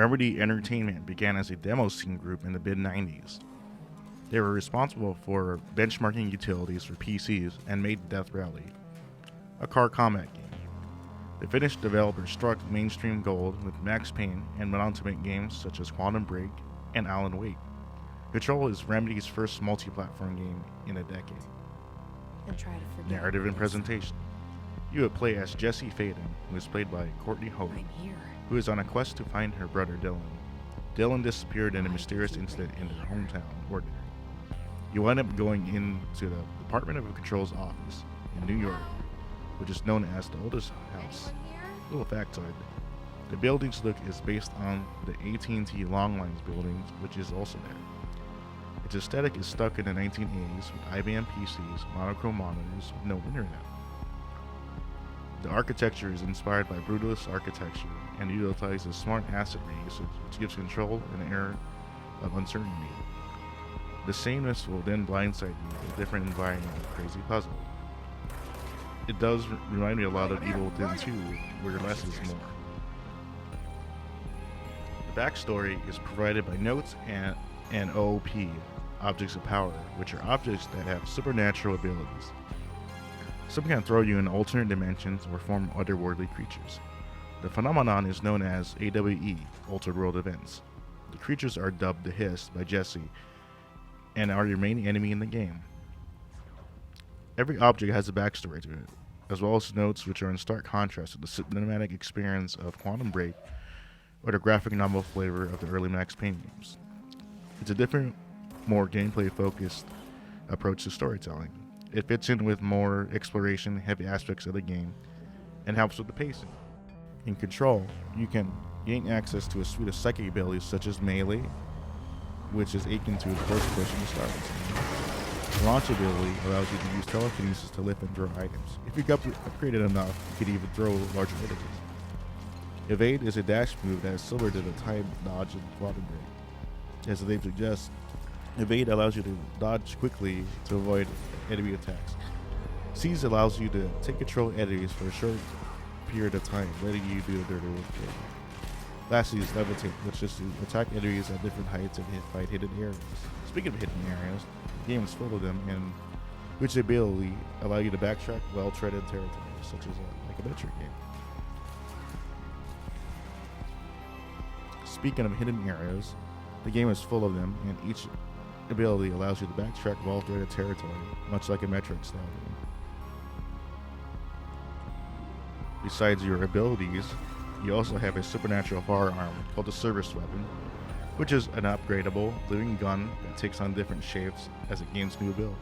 Remedy Entertainment began as a demo scene group in the mid-90s. They were responsible for benchmarking utilities for PCs and made Death Rally, a car combat game. The Finnish developer struck mainstream gold with Max Payne and went on to make games such as Quantum Break and Alan Wake. Control is Remedy's first multi-platform game in a decade. And try to forget Narrative and this. presentation. You would play as Jessie Faden, who is played by Courtney Hope, I'm here. who is on a quest to find her brother Dylan. Dylan disappeared in a mysterious incident in her hometown, Ordinary. You wind up going into the Department of Control's office in New York, which is known as the oldest house. Little factoid. The building's look is based on the AT&T Long Lines buildings, which is also there. Its aesthetic is stuck in the 1980s with IBM PCs, monochrome monitors, with no internet. The architecture is inspired by brutalist architecture and utilizes smart asset reusage, which gives Control an air of uncertainty. The sameness will then blindside you with a different environment of crazy puzzle. It does remind me a lot of Evil Within 2, where less is more. The backstory is provided by notes and OOP, objects of power, which are objects that have supernatural abilities. Some can throw you in alternate dimensions or form otherworldly creatures. The phenomenon is known as AWE, Altered World Events. The creatures are dubbed the Hiss by Jessie and are your main enemy in the game. Every object has a backstory to it, as well as notes which are in stark contrast to the cinematic experience of Quantum Break or the graphic novel flavor of the early Max Payne games. It's a different, more gameplay-focused approach to storytelling. It fits in with more exploration-heavy aspects of the game and helps with the pacing. In Control, you can gain access to a suite of psychic abilities such as Melee, which is akin to the first push in the Star Wars. The launch ability allows you to use telekinesis to lift and throw items. If you upgraded enough, you could even throw larger items. Evade is a dash move that is similar to the time dodge in Quantum Break. As the name suggests, Evade allows you to dodge quickly to avoid enemy attacks. Seize allows you to take control of enemies for a short period of time, letting you do the dirty work for you. Lastly is Levitate, which is to attack enemies at different heights and fight hidden areas. Speaking of hidden areas, the game is full of them, and which ability allow you to backtrack well-treaded territories, such as like a adventure game. Speaking of hidden areas, the game is full of them, and each ability allows you to backtrack well-treaded territory, much like a Metroid style game. Besides your abilities, you also have a supernatural firearm called the Service Weapon, which is an upgradable living gun that takes on different shapes as it gains new abilities.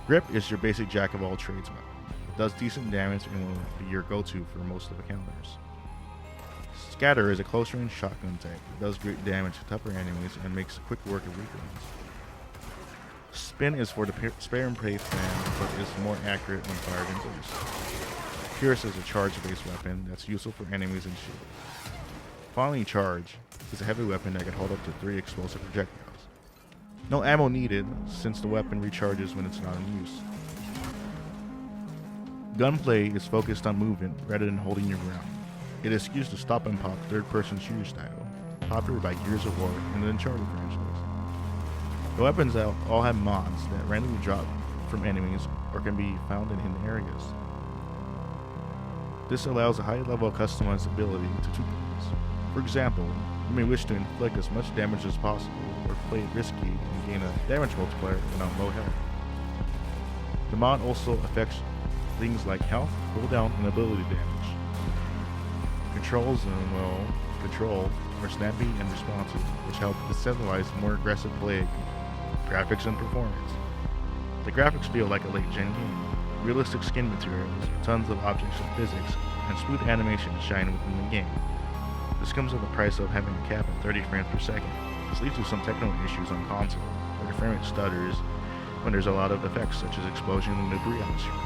Grip is your basic jack-of-all-trades weapon. It does decent damage and will be your go-to for most of the encounters. Scatter is a close-range shotgun type. It does great damage to tougher enemies and makes quick work of weaker ones. Spin is for the spare and pray fan, but is more accurate when fired in bursts. Pierce is a charge-based weapon that's useful for enemies and shields. Finally, Charge is a heavy weapon that can hold up to 3 explosive projectiles. No ammo needed, since the weapon recharges when it's not in use. Gunplay is focused on movement rather than holding your ground. It is used to stop and pop third-person shooter style, popular by Gears of War and the Uncharted franchise. The weapons all have mods that randomly drop from enemies or can be found in hidden areas. This allows a high level of customizability to tweak things. For example, you may wish to inflict as much damage as possible or play it risky and gain a damage multiplier when on low health. The mod also affects things like health, cooldown, and ability damage. Controls control are snappy and responsive, which help incentivize more aggressive play, graphics, and performance. The graphics feel like a late-gen game. Realistic skin materials, tons of objects and physics, and smooth animations shine within the game. This comes at the price of having a cap at 30 frames per second. This leads to some technical issues on console, where the frame rate stutters when there's a lot of effects such as explosion and debris on the screen.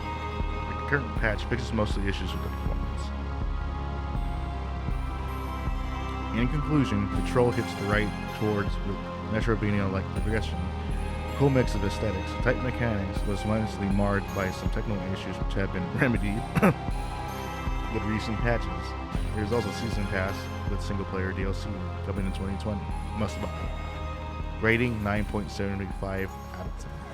The current patch fixes most of the issues with the performance. In conclusion, Control hits the right chords with Metroidvania-like progression, cool mix of aesthetics, tight mechanics, was mindlessly marred by some technical issues which have been remedied, with recent patches. There's also Season Pass with single player DLC coming in 2020. Must buy. Rating 9.75 out of 10.